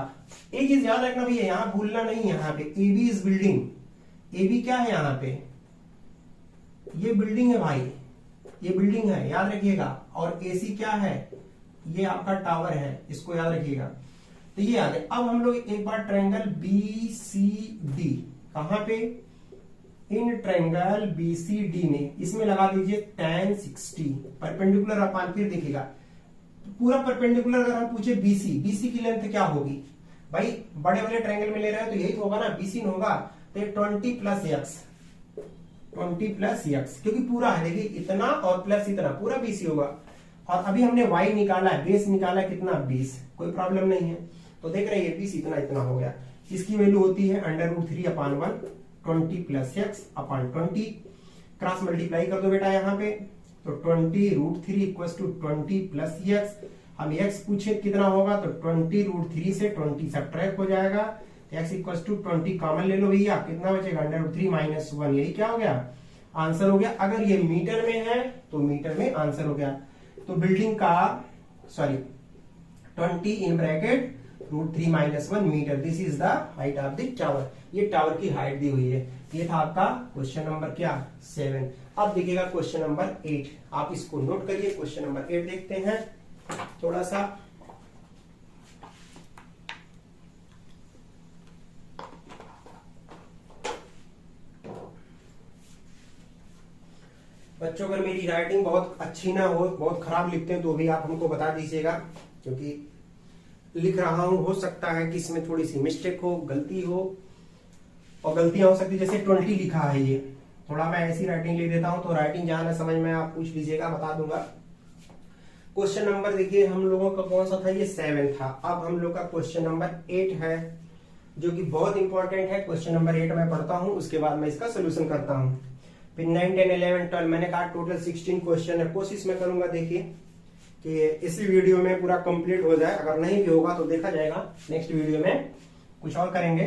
एक चीज याद रखना भैया, यहाँ भूलना नहीं, यहाँ पे A B is building, A B क्या है यहाँ पे, ये बिल्डिंग है भाई, ये बिल्डिंग है, याद रखिएगा। और ए सी क्या है, ये आपका टावर है, इसको याद रखिएगा। तो ये याद है। अब हम लोग एक बार ट्रायंगल बी सी डी, कहां पे, in triangle B C D में, इसमें लगा दीजिए tan 60 परपेंडिकुलर अपॉन, फिर देखिएगा पूरा परपेंडिकुलर। अगर हम पूछे बीसी, बीसी की लेंथ क्या होगी भाई, बड़े वाले ट्रायंगल में ले रहे हो तो यही तो होगा ना, बीसी में होगा तो 20 प्लस एक्स, 20 प्लस एक्स, क्योंकि पूरा है, देखिए इतना और प्लस इतना, पूरा बीसी होगा। और अभी हमने y निकाला है, बेस निकाला कितना 20, कोई प्रॉब्लम नहीं है। तो देख रहे हैं 20 इतना इतना हो गया, इसकी वैल्यू होती है √3 upon 1, 20 plus x upon 20, cross multiply कर दो बेटा यहाँ पे, तो 20√3 इक्वल्स टू 20 प्लस एक्स। हम x पूछे कितना होगा, तो 20√3 से 20 सब्ट्रैक्ट हो जाएगा, x इक्वल्स टू 20 कॉमन ले लो भैया, कितना बचेगा √3 माइनस 1, यही क्या हो गया, आंसर हो गया। अगर ये मीटर में है तो मीटर में आंसर हो गया। तो बिल्डिंग का, sorry 20 in bracket √3 minus 1 metre, this is the height of the tower. ये टावर की हाइट दी हुई है। ये था आपका क्वेश्चन नंबर क्या 7। अब देखिएगा क्वेश्चन नंबर 8, आप इसको नोट करिए। क्वेश्चन नंबर 8 देखते हैं थोड़ा सा। बच्चों अगर मेरी राइटिंग बहुत अच्छी ना हो, बहुत खराब लिखते हैं तो भी आप हमको बता दीजिएगा, क्योंकि लिख रहा हूं, हो सकता है कि इसमें थोड़ी सी मिस्टेक हो, गलती हो, और गलतियां हो सकती है। जैसे 20 लिखा है, ये थोड़ा मैं ऐसी राइटिंग लिख देता हूं, तो राइटिंग जहां ना समझ में आप पूछ लीजिएगा, बता दूंगा। क्वेश्चन नंबर देखिए हम लोगों का कौन सा था, ये 7 था। अब हम लोग का क्वेश्चन नंबर 8 है, जो कि बहुत इंपॉर्टेंट है। क्वेश्चन नंबर 8 मैं पढ़ता हूं, उसके बाद मैं इसका सोल्यूशन करता हूं। फिर 9, 10, 11, 12 मैंने कहा टोटल 16 क्वेश्चन है। कोशिश मैं करूंगा देखिए कि इसी वीडियो में पूरा कंप्लीट हो जाए, अगर नहीं भी होगा तो देखा जाएगा, नेक्स्ट वीडियो में कुछ और करेंगे।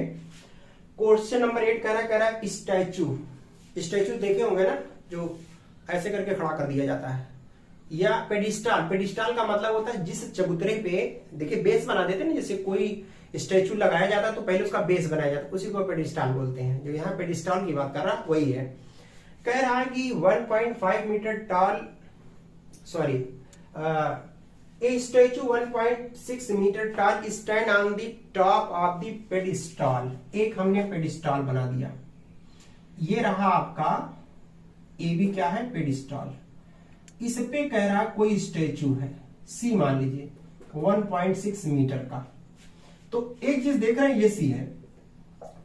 क्वेश्चन नंबर 8 कह रहा है स्टैचू, स्टैचू देखे होंगे ना, जो ऐसे करके खड़ा कर दिया जाता है, या पेडिस्टल। पेडिस्टल का मतलब होता है जिस चबूतरे पे देखिए बेस बना देते हैं ना, जैसे कोई स्टैचू लगाया जाता है तो पहले उसका बेस बनाया जाता है, उसी को पेडिस्टल बोलते हैं। जो यहाँ पेडिस्टल की बात कर रहा वही है। कह रहा है कि 1.5 metre tall, sorry, a statue 1.6 metre tall stand on the top of the pedestal. एक हमने पेडिस्टल बना दिया, ये रहा आपका ए बी, क्या है, पेडिस्टल। इस पे कह रहा कोई स्टैचू है, सी मान लीजिए 1.6 मीटर का। तो एक चीज देख रहे हैं, ये सी है।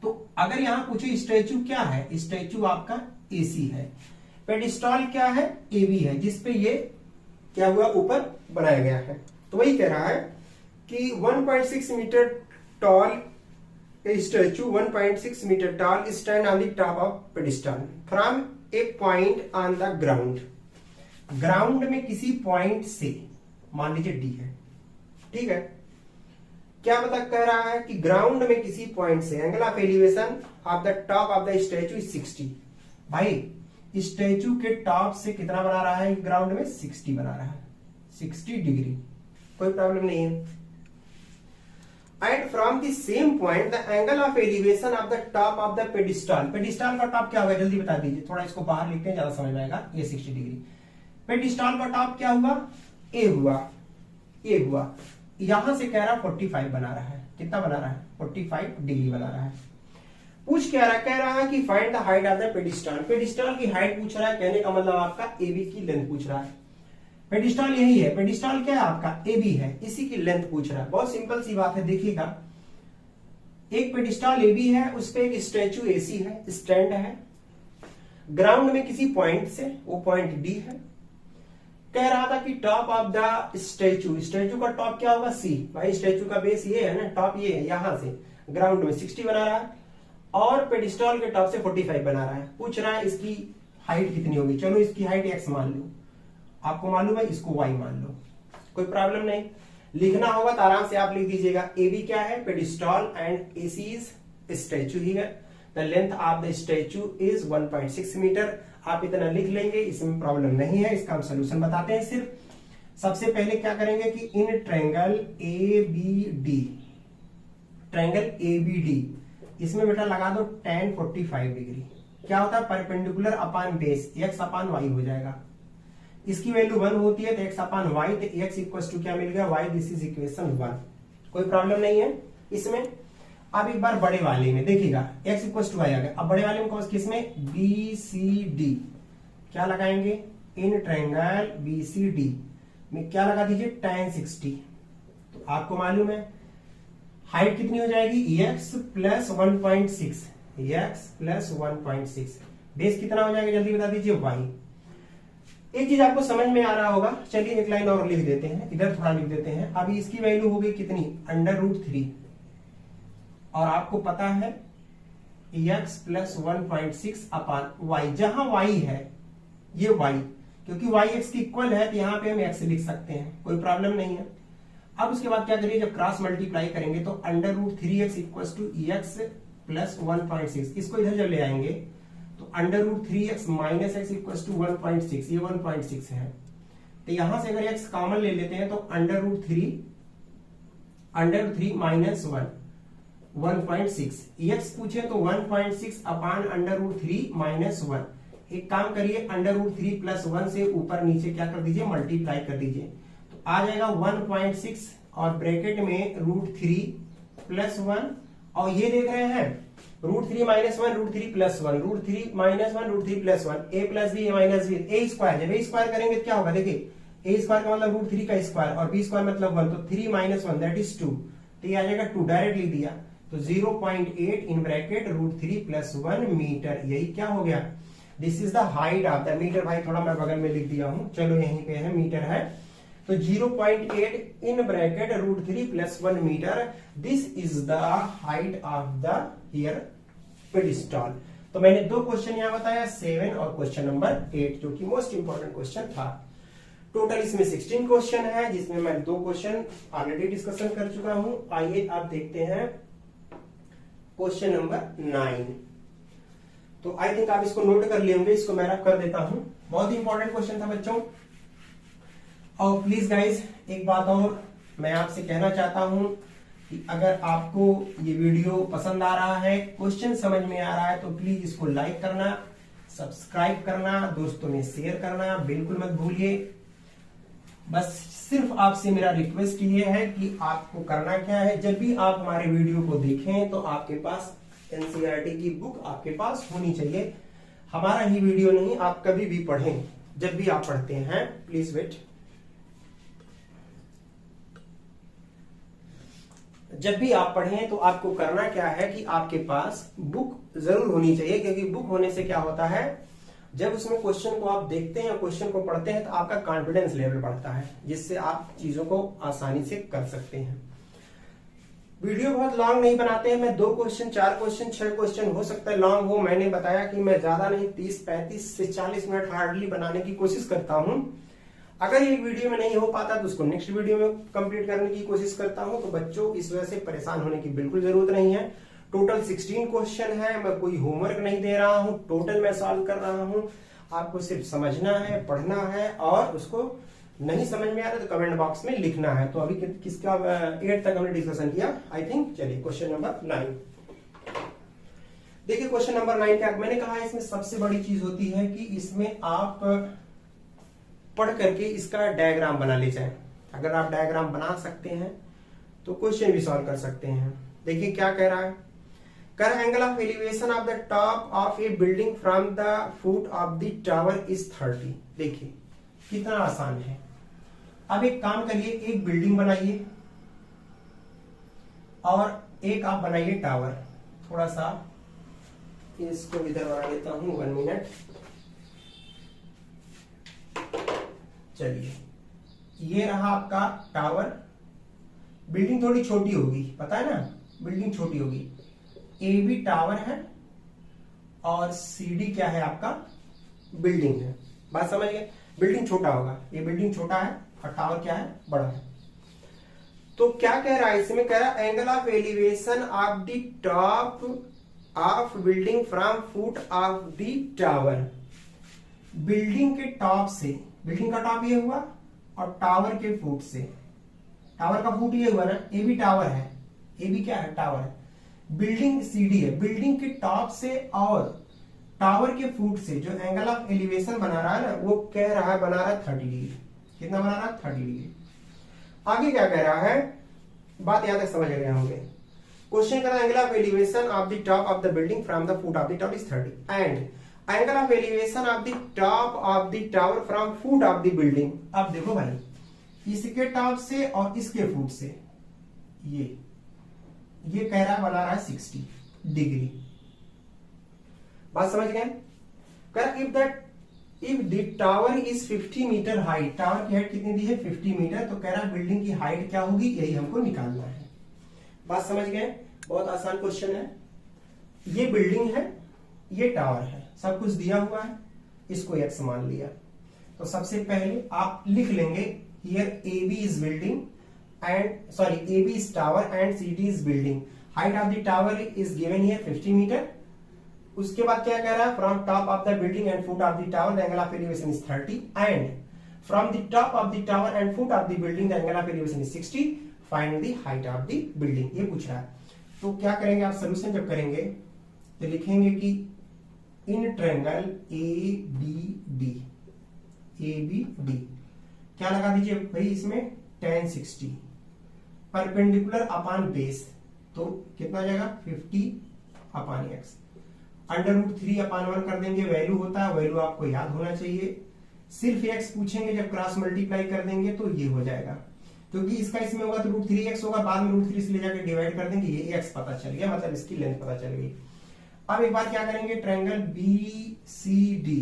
तो अगर यहां पूछे स्टैचू क्या है, स्टैचू आपका एसी है, पेडिस्टल क्या है, एबी है, जिसपे ये क्या हुआ, ऊपर बनाया गया है। तो वही कह रहा है कि 1.6 metre tall statue 1.6 metre tall stand on the top of pedestal from a point on the ground. Ground में किसी पॉइंट से, मान लीजिए डी है, ठीक है। क्या बता कह रहा है कि ग्राउंड में किसी पॉइंट से angle of elevation of the top of the statue is 60। भाई स्टैचू के टॉप से कितना बना रहा है, ग्राउंड में 60 बना रहा है, 60 डिग्री, कोई प्रॉब्लम नहीं है। And from the same point the angle of elevation of the top of the pedestal. Pedestal का टॉप क्या होगा, जल्दी बता दीजिए, थोड़ा इसको बाहर लिखते हैं, ज्यादा समझ में आएगा। ये 60 डिग्री, पेडिस्टल का टॉप क्या हुआ, ए हुआ, ए हुआ। यहां से कह रहा 45 बना रहा है, कितना बना रहा है, 45 डिग्री बना रहा है। पूछ क्या रहा, कह रहा है कि find the height of the pedestal. Pedestal की हाइट पूछ रहा है, कहने का मतलब आपका एबी की लेंथ पूछ रहा है। पेडिस्टल यही है, पेडिस्टल क्या है आपका, एबी है, इसी की लेंथ पूछ रहा है। बहुत सिंपल सी बात है, देखिएगा, एक पेडिस्टल एबी है, उस पे एक स्टैचू एसी है, स्टैंड है, ग्राउंड में किसी पॉइंट से, वो पॉइंट डी है। कह रहा था कि top of the statue, statue का टॉप क्या होगा, सी। भाई स्टैचू का बेस ये है ना, टॉप ये है, यहां से ग्राउंड में 60 बना रहा है और पेडिस्टल के टॉप से 45 बना रहा है। पूछ रहा है इसकी हाइट कितनी होगी। चलो इसकी हाइट x मान लो, आपको मालूम है, इसको y मान लो, कोई प्रॉब्लम नहीं। लिखना होगा तो आराम से आप लिख दीजिएगा, ए बी क्या है, pedestal, and A C is statue ही है। The length of the statue is 1.6 metre. आप इतना लिख लेंगे, इसमें प्रॉब्लम नहीं है। इसका हम सोल्यूशन बताते हैं। सिर्फ सबसे पहले क्या करेंगे कि in triangle A B D, triangle A B D, इसमें बेटा लगा दो tan 45 डिग्री। क्या होता है, परपेंडिकुलर अपान बेस, x अपान वाई हो जाएगा। इसकी वैल्यू 1 होती है तो x अपान वाई, तो x इक्वल टू क्या मिल गया, y। दिस इज इक्वेशन 1, कोई प्रॉब्लम नहीं है इसमें। अब एक बार बड़े वाले में देखिएगा, x इक्वल टू वाई आ गया। अब बड़े वाले में किसमें, बी सी डी, क्या लगाएंगे, in triangle B C D में क्या लगा दीजिए, tan 60। तो आपको मालूम है हाइट कितनी हो जाएगी, x plus 1.6, x plus 1.6, base कितना हो जाएगा, जल्दी बता दीजिए, y। एक चीज आपको समझ में आ रहा होगा, चलिए एक लाइन और लिख देते हैं, इधर थोड़ा लिख देते हैं। अभी इसकी वैल्यू होगी कितनी, √3, और आपको पता है x प्लस 1.6 अपान y। जहां y है ये y, क्योंकि y x की इक्वल है तो यहां पे हम x लिख सकते हैं, कोई प्रॉब्लम नहीं है। अब उसके बाद क्या करिए, जब क्रॉस मल्टीप्लाई करेंगे तो √3x equal to x plus 1.6, इसको इधर जब ले आएंगे तो √3x minus x equal to 1.6, ये 1.6 है। तो यहां से अगर x कॉमन ले लेते हैं तो √3 माइनस 1.6, x पूछे तो 1.6 अपान √3 माइनस 1। एक काम करिए, √3 प्लस 1 से ऊपर नीचे क्या कर दीजिए, मल्टीप्लाई कर दीजिए, तो आ जाएगा 1.6 और ब्रैकेट में √3 प्लस 1, और ये देख रहे हैं √3 minus 1, √3 plus 1, √3 minus 1, √3 plus 1, a plus b, minus b, a square. जब ए स्क्वायर करेंगे तो क्या होगा, देखिए a स्क्वायर का मतलब √3 का स्क्वायर और b स्क्वायर मतलब 1, तो 3 माइनस 1 दैट इज 2, तो ये आ जाएगा 2, डायरेक्टली दिया तो 0.8 इन ब्रैकेट √3 प्लस 1 मीटर। यही क्या हो गया, this is the height of the metre. भाई थोड़ा मैं बगल में लिख दिया हूं, चलो यहीं पे है, मीटर है, तो 0.8 in bracket √3 plus 1 metre. This is the height of the here pedestal. तो मैंने 2 क्वेश्चन यहां बताया, 7 और क्वेश्चन नंबर 8, जो कि मोस्ट इंपॉर्टेंट क्वेश्चन था। टोटल इसमें 16 क्वेश्चन है, जिसमें मैं 2 क्वेश्चन ऑलरेडी डिस्कशन कर चुका हूं। आइए आप देखते हैं क्वेश्चन नंबर 9। तो आई थिंक आप इसको नोट कर लिए होंगे, इसको मैं रख कर देता हूं। बहुत ही इंपॉर्टेंट क्वेश्चन था बच्चों। और प्लीज गाइज एक बात और मैं आपसे कहना चाहता हूं कि अगर आपको ये वीडियो पसंद आ रहा है, क्वेश्चन समझ में आ रहा है, तो प्लीज इसको लाइक करना, सब्सक्राइब करना, दोस्तों में शेयर करना बिल्कुल मत भूलिए। बस सिर्फ आपसे मेरा रिक्वेस्ट ये है कि आपको करना क्या है, जब भी आप हमारे वीडियो को देखें तो आपके पास एनसीईआरटी की बुक आपके पास होनी चाहिए। हमारा ही वीडियो नहीं, आप कभी भी पढ़ें, जब भी आप पढ़ते हैं। Please wait. जब भी आप पढ़ें तो आपको करना क्या है कि आपके पास बुक जरूर होनी चाहिए, क्योंकि बुक होने से क्या होता है, जब उसमें क्वेश्चन को आप देखते हैं, क्वेश्चन को पढ़ते हैं, तो आपका कॉन्फिडेंस लेवल बढ़ता है, जिससे आप चीजों को आसानी से कर सकते हैं। वीडियो बहुत लॉन्ग नहीं बनाते हैं, मैं 2 क्वेश्चन, 4 क्वेश्चन, 6 क्वेश्चन, हो सकता है लॉन्ग हो। मैंने बताया कि मैं ज्यादा नहीं, 30, 35 से 40 मिनट हार्डली बनाने की कोशिश करता हूं। अगर एक वीडियो में नहीं हो पाता तो उसको नेक्स्ट वीडियो में कंप्लीट करने की कोशिश करता हूं। तो बच्चों, इस वजह से परेशान होने की बिल्कुल जरूरत नहीं है। टोटल 16 क्वेश्चन है, मैं कोई होमवर्क नहीं दे रहा हूं, टोटल मैं सॉल्व कर रहा हूं। आपको सिर्फ समझना है, पढ़ना है, और उसको नहीं समझ में आ रहा तो कमेंट बॉक्स में लिखना है। तो अभी किसका 8 तक हमने डिस्कशन किया, आई थिंक। चलिए क्वेश्चन नंबर 9 देखिए। क्वेश्चन नंबर 9 क्या, मैंने कहा इसमें सबसे बड़ी चीज होती है कि इसमें आप पढ़ करके इसका डायग्राम बना ले जाए। अगर आप डायग्राम बना सकते हैं तो क्वेश्चन भी सॉल्व कर सकते हैं। देखिए क्या कह रहा है, कर angle of elevation of the top of A building from the foot of the tower is 30। देखिए कितना आसान है। अब एक काम करिए, एक बिल्डिंग बनाइए और एक आप बनाइए टावर। थोड़ा सा इसको इधर बना लेता हूं, 1 मिनट। चलिए, ये रहा आपका टावर। बिल्डिंग थोड़ी छोटी होगी, पता है ना, बिल्डिंग छोटी होगी। ए बी टावर है और सी डी क्या है, आपका बिल्डिंग है। बात समझ गए, बिल्डिंग छोटा होगा, ये बिल्डिंग छोटा है और टावर क्या है, बड़ा है। तो क्या कह रहा है इसमें, कह रहा है angle of elevation of the top of building from foot of the tower. Building के टॉप से, बिल्डिंग का टॉप ये हुआ और टावर के फुट से, टावर का फुट ये हुआ ना, ए बी टावर है, ए बी क्या है, टावर है। बिल्डिंग सीडी है, बिल्डिंग के टॉप से और टावर के फुट से जो एंगल ऑफ एलिवेशन बना रहा है ना, वो कह रहा है, बना रहा है 30 डिग्री। कितना बना रहा है, 30 डिग्री। आगे क्या कह रहा है, बात याद है, समझ गए होंगे। क्वेश्चन करा angle of elevation of the top of the building from the foot of the tower is 30 and angle of elevation of the top of the tower from foot of the building. अब देखो भाई, इसके top से और इसके foot से ये कह रहा है, बना रहा है 60 डिग्री। बात समझ गए। If the tower is 50 metre height, tower की हाइट कितनी दी है, 50 मीटर, तो कह रहा है बिल्डिंग की हाइट क्या होगी, यही हमको निकालना है। बात समझ गए, बहुत आसान क्वेश्चन है। ये बिल्डिंग है, ये टावर है, सब कुछ दिया हुआ है, इसको एक्स मान लिया। तो सबसे पहले आप लिख लेंगे here A B is building and sorry A B is tower and C D is building. Height of the tower is given here 50 metre. उसके बाद क्या कह रहा है, from top of the building and foot of the tower the angle of elevation is 30 and from the top of the tower and foot of the building the angle of elevation is 60, find the height of the building. ये पूछ रहा है। तो क्या करेंगे आप, solution जब करेंगे तो लिखेंगे कि in triangle A B D क्या लगा दीजिए भाई, इसमें tan 60 परपेंडिकुलर अपॉन बेस, तो कितना हो जाएगा 50 अपॉन x। √3 अपॉन 1 कर देंगे, वैल्यू होता है, वैल्यू आपको याद होना चाहिए। सिर्फ x पूछेंगे, जब क्रॉस मल्टीप्लाई कर देंगे तो ये हो जाएगा, क्योंकि इसका इसमें होगा तो √3x होगा, बाद में √3 से ले जाकर डिवाइड कर देंगे, ये x पता चल गया, मतलब इसकी लेंथ पता चल गई। अब एक बार क्या करेंगे, triangle BCD,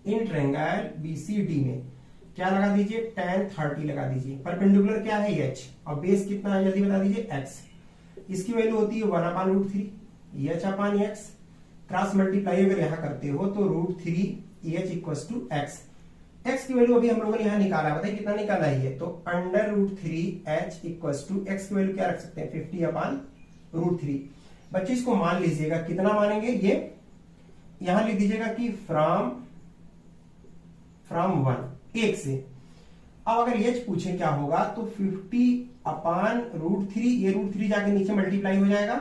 in triangle BCD में क्या लगा दीजिए, tan 30 लगा दीजिए। परपेंडिकुलर क्या है, h, और बेस कितना है जल्दी बता दीजिए, x। इसकी वैल्यू होती है 1/√3 h upon x। Cross multiply अगर यहां करते हो तो √3 h equals to x। x की वैल्यू अभी हम लोगों ने यहां निकाला, बताइए कितना निकाला है ये, तो √3 h इक्वल्स टू x की वैल्यू क्या रख सकते हैं, 50 अपॉन √3। बच्चे इसको मान लीजिएगा, कितना मानेंगे, ये यहां लिख दीजिएगा कि फ्रॉम 1, एक से। अब अगर एच पूछे क्या होगा तो 50/√3, ये √3 जाके नीचे मल्टीप्लाई हो जाएगा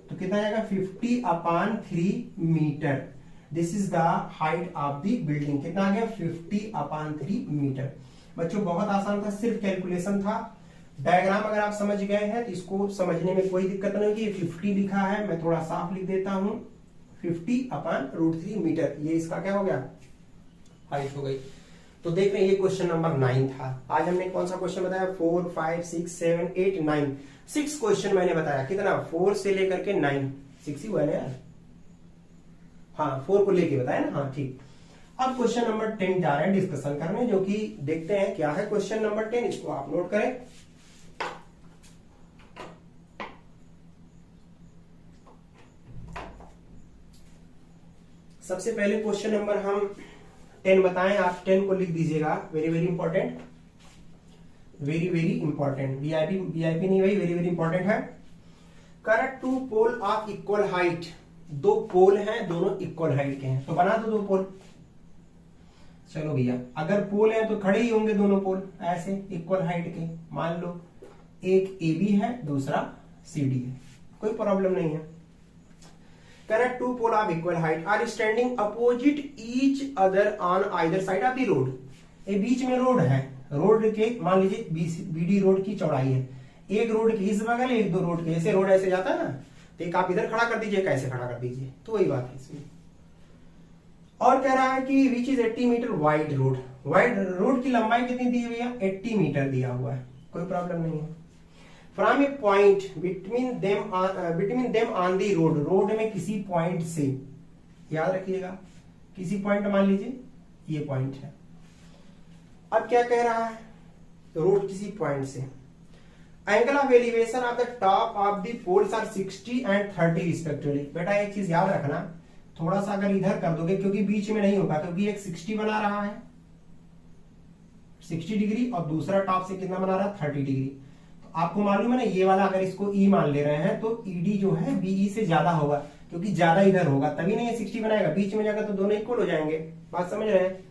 तो कितना जाएगा 50/3 metre. This is the height of the building. कितना आ गया 50/3 मीटर। बच्चों बहुत आसान था, सिर्फ कैलकुलेशन था। डायग्राम अगर आप समझ गए हैं तो इसको समझने में कोई दिक्कत नहीं होगी। 50 लिखा है, मैं थोड़ा साफ लिख देता हूं, 50/√3 मीटर, ये इसका क्या हो गया हाइट हो गई। तो देख रहे हैं ये क्वेश्चन नंबर 9 था। आज हमने कौन सा क्वेश्चन बताया 4, 5, 6, 7, 8, 9, 6 क्वेश्चन मैंने बताया। कितना 4 से लेकर के 9, 6 ही हुआ ना यार, हाँ 4 को लेके बताया ना, हाँ ठीक। अब क्वेश्चन नंबर 10 जा रहे हैं डिस्कशन करने, जो कि देखते हैं क्या है क्वेश्चन नंबर 10, इसको आप नोट करें। सबसे पहले क्वेश्चन नंबर हम 10 बताएं, आप 10 को लिख दीजिएगा। Very very important, very very important, VIP नहीं भाई, वेरी वेरी इंपॉर्टेंट है। Correct 2 pole of equal height, 2 pole हैं, दोनों इक्वल हाइट के हैं, तो बना दो 2 पोल। चलो भैया, अगर पोल है तो खड़े ही होंगे दोनों पोल ऐसे इक्वल हाइट के। मान लो एक AB है, दूसरा CD है, कोई प्रॉब्लम नहीं है। Correct 2 pole of equal height are standing opposite each other on either side of the road. ये बीच में रोड है, रोड के मान लीजिए BD रोड की चौड़ाई है, एक रोड के इस बगल, एक दो रोड के, ऐसे रोड ऐसे जाता है ना, तो एक आप इधर खड़ा कर दीजिए, कैसे खड़ा कर दीजिए, तो वही बात है इसमें। और कह रहा है कि which is 80 metre wide road, wide road की लंबाई कितनी दी हुई है 80 मीटर दिया हुआ है, कोई प्रॉब्लम नहीं है। From a point between them on the road, road में किसी पॉइंट से, याद रखिएगा किसी पॉइंट, मान लीजिए ये पॉइंट है। अब क्या कह रहा है, रोड किसी पॉइंट से, angle of elevation of the top of the poles are 60 and 30 respectively. बेटा एक चीज याद रखना, थोड़ा सा अगर इधर कर दोगे, क्योंकि बीच में नहीं होगा, क्योंकि एक 60 बना रहा है 60 डिग्री, और दूसरा टॉप से कितना बना रहा है 30 डिग्री। तो आपको मालूम है ना, ये वाला अगर इसको E मान ले रहे हैं तो ED जो है BE से ज्यादा होगा, क्योंकि ज्यादा इधर होगा, तभी नहीं ये 60 बनाएगा, बीच में जाकर तो दोनों इक्वल हो जाएंगे। बात समझ रहे हैं?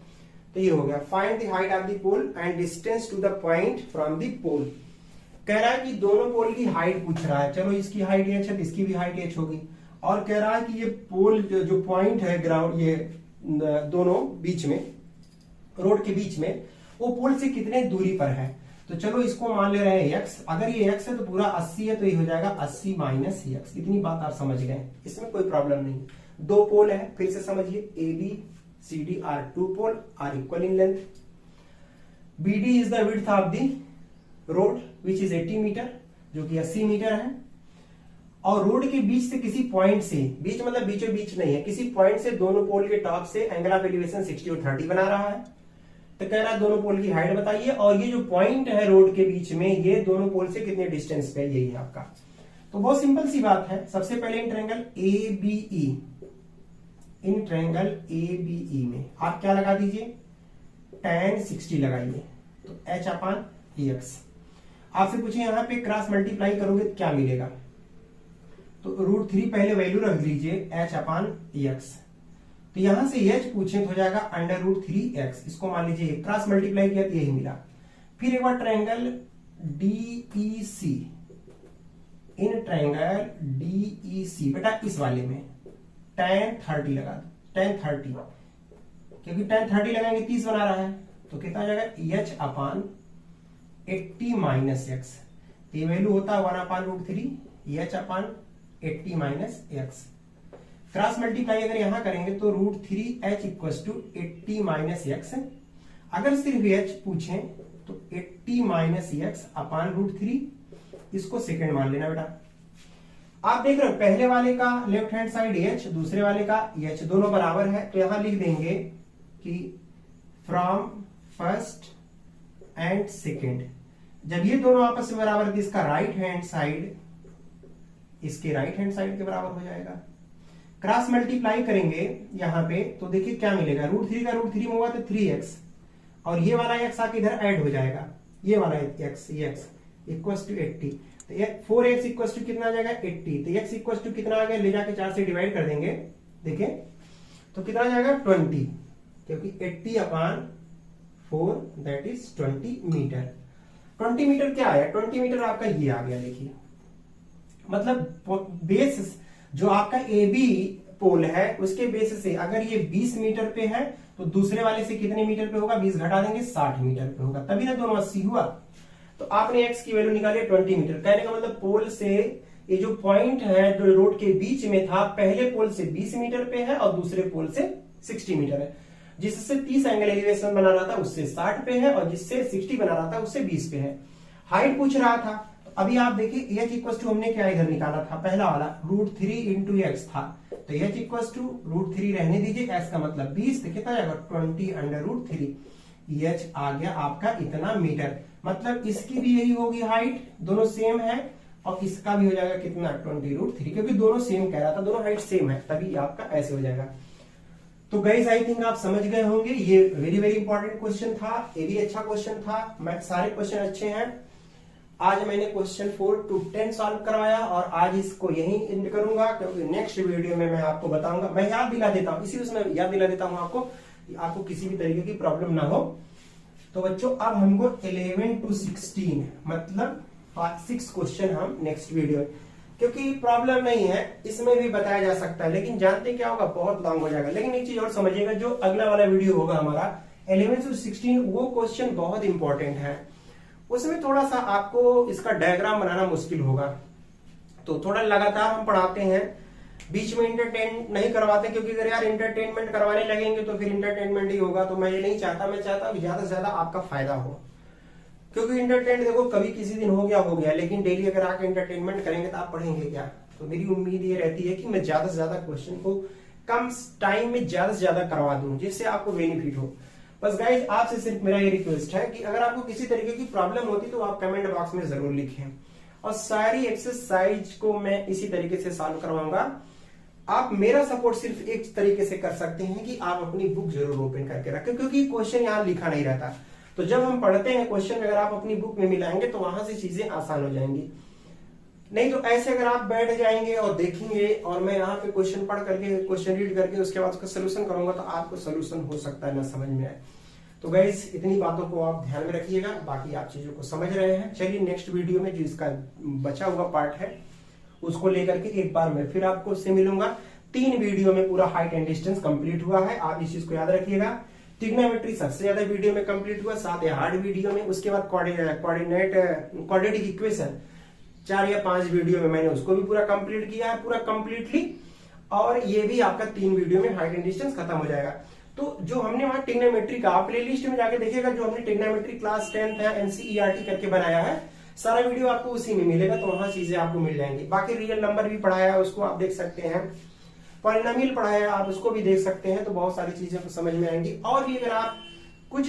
तो ये हो गया find the height of the pole and distance to the point from the pole. कह रहा है कि दोनों पोल की हाइट पूछ रहा है, चलो इसकी हाइट h है, इसकी भी हाइट h होगी। और कह रहा है कि ये पोल जो पॉइंट है ग्राउंड, ये दोनों बीच में, रोड के बीच में, वो पोल से कितने दूरी पर है। तो चलो इसको मान ले रहे हैं x, अगर ये x है तो पूरा 80 है, तो ये हो जाएगा 80 माइनस x। इतनी बात आप समझ गए, इसमें कोई प्रॉब्लम नहीं। 2 पोल है, फिर से समझिए, AB CD are 2 pole are equal in length. BD is the width of the road which is 80 metre, जो कि 80 मीटर है। और रोड के बीच से किसी पॉइंट से, बीच मतलब बीचों बीच नहीं है, किसी पॉइंट से दोनों पोल के टॉप से एंगल ऑफ एलिवेशन 60 और 30 बना रहा है। तो कह रहा है दोनों पोल की हाइट बताइए, और ये जो पॉइंट है रोड के बीच में, ये दोनों पोल से कितने डिस्टेंस पे, यही है आपका। तो बहुत सिंपल सी बात है। सबसे पहले in triangle ABE, in triangle ABE में आप क्या लगा दीजिए, tan 60 लगाइए, तो h/x। आपसे पूछे यहाँ पे क्रॉस मल्टीप्लाई करोगे तो क्या मिलेगा, तो √3 पहले वैल्यू रख लीजिए h/x। तो यहां से h पूछे तो हो जाएगा √3x, इसको मान लीजिए क्रॉस मल्टीप्लाई किया तो यही मिला। फिर एक बार triangle DEC, in triangle DEC बेटा इस वाले में tan 30 लगा दो, tan 30, क्योंकि tan 30 लगाएंगे 30 बना रहा है, तो कितना हो जाएगा h/80 माइनस x। ये वैल्यू होता है 1/√3 h/80 minus x। Cross multiply अगर यहां करेंगे तो √3h = 80 माइनस x। अगर सिर्फ h पूछें तो 80 माइनस x/√3, इसको सेकंड मान लेना बेटा। आप देख रहे हो पहले वाले का लेफ्ट हैंड साइड h, दूसरे वाले का h, दोनों बराबर है, तो यहां लिख देंगे कि फ्रॉम फर्स्ट एंड सेकेंड। जब ये दोनों आपस में बराबर है, इसका राइट हैंड साइड इसके राइट हैंड साइड के बराबर हो जाएगा। क्रॉस मल्टीप्लाई करेंगे यहां पे तो देखिए क्या मिलेगा, √3 का √3 में हुआ तो 3x, और ये वाला x आके इधर ऐड हो जाएगा, ये वाला x, ये x इक्वल्स टू 80, तो ये 4x इक्वल्स टू कितना आ जाएगा 80, तो x इक्वल्स टू कितना आ गया, ले जाके 4 से डिवाइड कर देंगे, देखिए तो कितना आ जाएगा 20, क्योंकि 4 दैट इज 20 मीटर। 20 मीटर क्या आया? 20 मीटर आपका ये आ गया, देखिए मतलब बेस जो आपका ए बी पोल है उसके बेस से अगर ये 20 मीटर पे है तो दूसरे वाले से कितने मीटर पे होगा? 20 घटा देंगे 60 मीटर पे होगा, तभी ना दोनों 80 हुआ। तो आपने एक्स की वैल्यू निकाली 20 मीटर। कहने का मतलब पोल से ये जो पॉइंट है जो रोड के बीच में था, पहले पोल से 20 मीटर पे है और दूसरे पोल से 60 मीटर है। जिससे 30 एंगल एलिवेशन बना रहा था उससे 60 पे है और जिससे 60 बना रहा था उससे 20 पे है। हाइट पूछ रहा था, तो अभी आप देखिए एच इक्वल टू हमने क्या इधर निकाला था, पहला वाला √3 इंटू एक्स था, तो एच इक्वल टू √3 रहने दीजिए, एक्स का मतलब 20, तो कितना आएगा 20√3। एच आ गया आपका इतना मीटर, मतलब इसकी भी यही होगी हाइट, दोनों सेम है, और इसका भी हो जाएगा कितना 20√3, क्योंकि दोनों सेम कह रहा था, दोनों हाइट सेम है, तभी आपका ऐसे हो जाएगा। तो गाइस आई थिंक आप समझ गए होंगे, ये वेरी वेरी इंपॉर्टेंट क्वेश्चन था, ये भी अच्छा क्वेश्चन था, सारे क्वेश्चन अच्छे हैं। आज मैंने क्वेश्चन 4 to 10 सॉल्व करवाया और आज इसको यहीं एंड करूंगा, क्योंकि नेक्स्ट वीडियो में मैं आपको बताऊंगा, मैं याद दिला देता हूं, इसी उसमें याद दिला देता हूं आपको किसी भी तरीके की प्रॉब्लम ना हो। तो बच्चों अब हमको 11 to 16 मतलब 6 क्वेश्चन हम नेक्स्ट वीडियो, क्योंकि प्रॉब्लम नहीं है इसमें भी बताया जा सकता है, लेकिन जानते क्या होगा, बहुत लॉन्ग हो जाएगा। लेकिन एक चीज और समझिएगा, जो अगला वाला वीडियो होगा हमारा 11 to 16 वो क्वेश्चन बहुत इंपॉर्टेंट है, उसमें थोड़ा सा आपको इसका डायग्राम बनाना मुश्किल होगा, तो थोड़ा लगातार हम पढ़ाते हैं, बीच में इंटरटेन नहीं करवाते, क्योंकि अगर यार इंटरटेनमेंट करवाने लगेंगे तो फिर इंटरटेनमेंट ही होगा, तो मैं ये नहीं चाहता, मैं चाहता हूँ ज्यादा से ज्यादा आपका फायदा हो, क्योंकि इंटरटेन देखो कभी किसी दिन हो गया, लेकिन डेली अगर आके इंटरटेनमेंट करेंगे तो आप पढ़ेंगे क्या? तो मेरी उम्मीद ये रहती है कि मैं ज्यादा से ज्यादा क्वेश्चन को कम टाइम में ज्यादा से ज्यादा करवा दूं, जिससे आपको बेनिफिट हो। बस गाइज आपसे सिर्फ मेरा ये रिक्वेस्ट है कि अगर आपको किसी तरीके की प्रॉब्लम होती तो आप कमेंट बॉक्स में जरूर लिखें, और सारी एक्सरसाइज को मैं इसी तरीके से सॉल्व करवाऊंगा। आप मेरा सपोर्ट सिर्फ एक तरीके से कर सकते हैं कि आप अपनी बुक जरूर ओपन करके रखें, क्योंकि क्वेश्चन यहाँ लिखा नहीं रहता, तो जब हम पढ़ते हैं क्वेश्चन अगर आप अपनी बुक में मिलाएंगे तो वहां से चीजें आसान हो जाएंगी। नहीं तो ऐसे अगर आप बैठ जाएंगे और देखेंगे और मैं यहाँ पे क्वेश्चन पढ़ करके क्वेश्चन रीड करके उसके बाद उसका सोल्यूशन करूंगा तो आपको सोल्यूशन हो सकता है ना समझ में आए। तो गाइस इतनी बातों को आप ध्यान में रखिएगा, बाकी आप चीजों को समझ रहे हैं। चलिए नेक्स्ट वीडियो में जो इसका बचा हुआ पार्ट है उसको लेकर के एक बार मैं फिर आपको उससे मिलूंगा। 3 वीडियो में पूरा हाइट एंड डिस्टेंस कंप्लीट हुआ है, आप इस चीज को याद रखिएगा। ट्रिग्नोमेट्री सबसे ज्यादा वीडियो में कंप्लीट हुआ, 7 या 8 वीडियो में, उसके बाद क्वाड्रेटिक इक्वेशन 4 या 5 वीडियो में मैंने उसको भी पूरा कंप्लीट किया है, पूरा कंप्लीटली, और ये भी आपका 3 वीडियो में हाइट एंड डिस्टेंस खत्म हो जाएगा। तो जो हमने वहां ट्रिग्नोमेट्री का आप प्लेलिस्ट में जाके देखिएगा, जो हमने ट्रिग्नोमेट्री क्लास 10th है NCERT करके बनाया है, सारा वीडियो आपको उसी में मिलेगा, तो वहां चीजें आपको मिल जाएंगी। बाकी रियल नंबर भी पढ़ाया है, उसको आप देख सकते हैं, पॉलिनोमियल पढ़ाया है, आप उसको भी देख सकते हैं, तो बहुत सारी चीजें को समझ में आएंगी। और भी अगर आप कुछ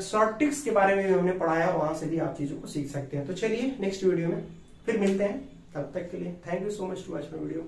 शॉर्ट ट्रिक्स के बारे में भी हमने पढ़ाया, वहां से भी आप चीजों को सीख सकते हैं। तो चलिए नेक्स्ट वीडियो में फिर मिलते हैं, तब तक के लिए thank you so much to watch my video.